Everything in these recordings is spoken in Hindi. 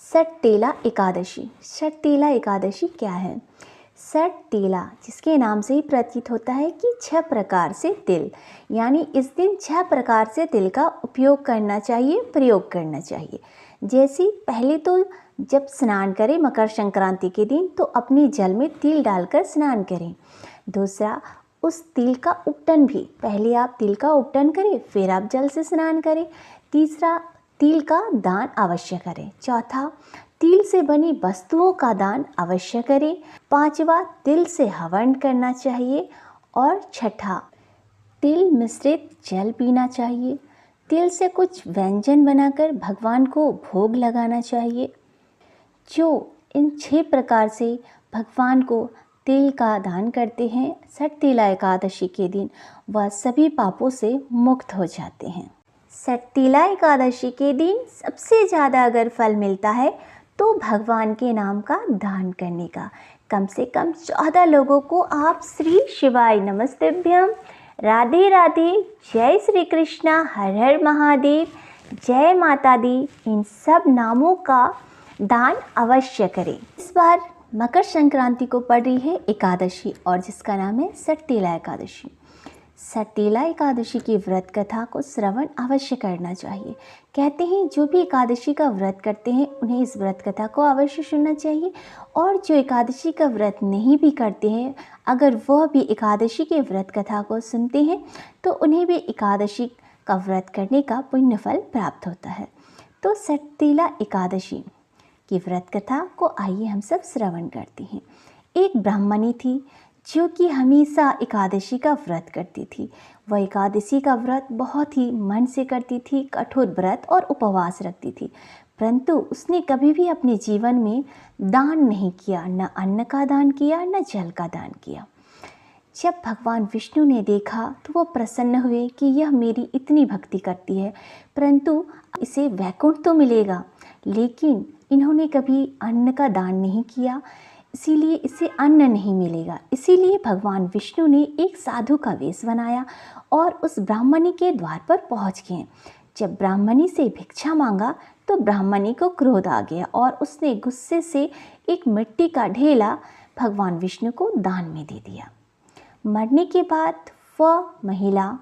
सटतेला एकादशी। सटतेला एकादशी क्या है? सटतेला जिसके नाम से ही प्रतीत होता है कि 6 प्रकार से तिल, यानी इस दिन 6 प्रकार से तिल का उपयोग करना चाहिए, प्रयोग करना चाहिए। जैसे पहले तो जब स्नान करें मकर संक्रांति के दिन तो अपने जल में तिल डालकर स्नान करें। दूसरा, उस तिल का उपटन भी, पहले आप तिल का उपटन करें फिर आप जल से स्नान करें। तीसरा, तिल का दान अवश्य करें। चौथा, तिल से बनी वस्तुओं का दान अवश्य करें। पांचवा, तिल से हवन करना चाहिए। और छठा, तिल मिश्रित जल पीना चाहिए। तिल से कुछ व्यंजन बनाकर भगवान को भोग लगाना चाहिए। जो इन 6 प्रकार से भगवान को तिल का दान करते हैं सटतेला एकादशी के दिन, वह सभी पापों से मुक्त हो जाते हैं। सटतेला एकादशी के दिन सबसे ज़्यादा अगर फल मिलता है तो भगवान के नाम का दान करने का। कम से कम 14 लोगों को आप श्री शिवाय नमस्तुभ्यं, राधे राधे, जय श्री कृष्णा, हर हर महादेव, जय माता दी, इन सब नामों का दान अवश्य करें। इस बार मकर संक्रांति को पड़ रही है एकादशी और जिसका नाम है सटतेला एकादशी। सटतेला एकादशी की व्रत कथा को श्रवण अवश्य करना चाहिए। कहते हैं जो भी एकादशी का व्रत करते हैं उन्हें इस व्रत कथा को अवश्य सुनना चाहिए, और जो एकादशी का व्रत नहीं भी करते हैं अगर वह भी एकादशी के व्रत कथा को सुनते हैं तो उन्हें भी एकादशी का व्रत करने का पुण्य फल प्राप्त होता है। तो सटतेला एकादशी की व्रत कथा को आइए हम सब श्रवण करते हैं। एक ब्राह्मणी थी जो कि हमेशा एकादशी का व्रत करती थी। वह एकादशी का व्रत बहुत ही मन से करती थी, कठोर व्रत और उपवास रखती थी, परंतु उसने कभी भी अपने जीवन में दान नहीं किया, न अन्न का दान किया न जल का दान किया। जब भगवान विष्णु ने देखा तो वो प्रसन्न हुए कि यह मेरी इतनी भक्ति करती है, परंतु इसे वैकुंठ तो मिलेगा, लेकिन इन्होंने कभी अन्न का दान नहीं किया, इसीलिए इसे अन्न नहीं मिलेगा। इसीलिए भगवान विष्णु ने एक साधु का वेश बनाया और उस ब्राह्मणी के द्वार पर पहुंच गए। जब ब्राह्मणी से भिक्षा मांगा तो ब्राह्मणी को क्रोध आ गया और उसने गुस्से से एक मिट्टी का ढेला भगवान विष्णु को दान में दे दिया। मरने के बाद वह महिला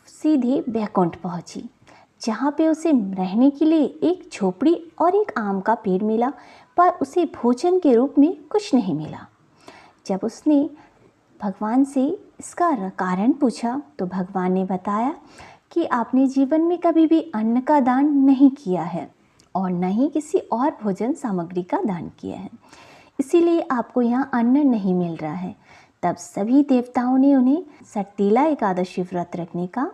सीधे वैकुंठ पहुंची, जहाँ पे उसे रहने के लिए एक झोपड़ी और एक आम का पेड़ मिला, पर उसे भोजन के रूप में कुछ नहीं मिला। जब उसने भगवान से इसका कारण पूछा तो भगवान ने बताया कि आपने जीवन में कभी भी अन्न का दान नहीं किया है और न ही किसी और भोजन सामग्री का दान किया है, इसीलिए आपको यहाँ अन्न नहीं मिल रहा है। तब सभी देवताओं ने उन्हें सटतेला एकादशी व्रत रखने का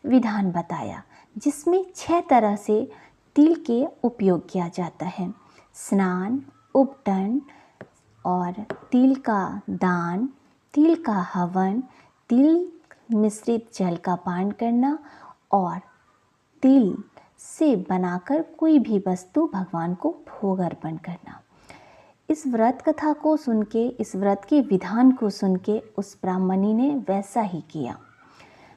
विधान बताया, जिसमें 6 तरह से तिल के उपयोग किया जाता है। स्नान, उपटन और तिल का दान, तिल का हवन, तिल मिश्रित जल का पान करना और तिल से बनाकर कोई भी वस्तु भगवान को भोग अर्पण करना। इस व्रत कथा को सुन के, इस व्रत के विधान को सुन के उस ब्राह्मणी ने वैसा ही किया।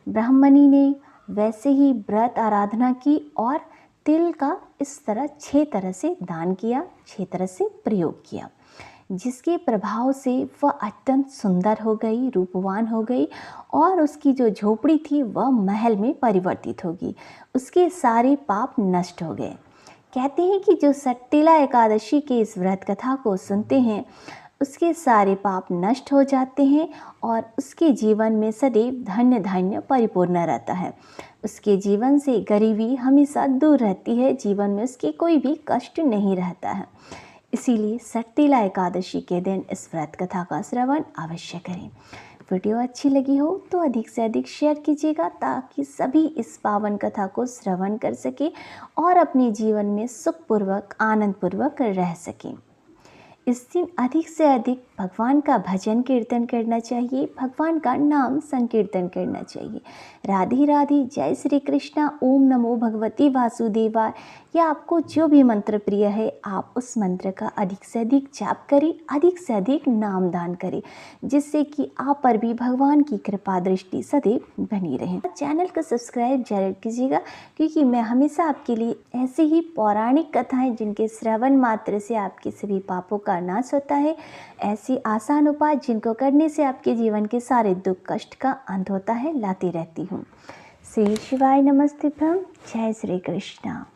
ब्राह्मणी ने वैसे ही व्रत आराधना की और तिल का इस तरह 6 तरह से दान किया, 6 तरह से प्रयोग किया, जिसके प्रभाव से वह अत्यंत सुंदर हो गई, रूपवान हो गई और उसकी जो झोपड़ी थी वह महल में परिवर्तित हो गई। उसके सारे पाप नष्ट हो गए। कहते हैं कि जो सटतेला एकादशी के इस व्रत कथा को सुनते हैं उसके सारे पाप नष्ट हो जाते हैं और उसके जीवन में सदैव धन्य धान्य परिपूर्ण रहता है। उसके जीवन से गरीबी हमेशा दूर रहती है, जीवन में उसके कोई भी कष्ट नहीं रहता है। इसीलिए सटतेला एकादशी के दिन इस व्रत कथा का श्रवण अवश्य करें। वीडियो अच्छी लगी हो तो अधिक से अधिक शेयर कीजिएगा ताकि सभी इस पावन कथा को श्रवण कर सके और अपने जीवन में सुखपूर्वक आनंदपूर्वक रह सकें। इस दिन अधिक से अधिक भगवान का भजन कीर्तन करना चाहिए, भगवान का नाम संकीर्तन करना चाहिए। राधे राधे, जय श्री कृष्णा, ओम नमो भगवते वासुदेवाय, या आपको जो भी मंत्र प्रिय है आप उस मंत्र का अधिक से अधिक जाप करें, अधिक से अधिक नाम दान करें, जिससे कि आप पर भी भगवान की कृपा दृष्टि सदैव बनी रहे। चैनल को सब्सक्राइब जरूर कीजिएगा, क्योंकि मैं हमेशा आपके लिए ऐसी ही पौराणिक कथाएं जिनके श्रवण मात्र से आपके सभी पापों का नाश होता है, ऐसी आसान उपाय जिनको करने से आपके जीवन के सारे दुख कष्ट का अंत होता है, लाती रहती हूँ। श्री शिवाय नमस्ते। जय श्री कृष्णा।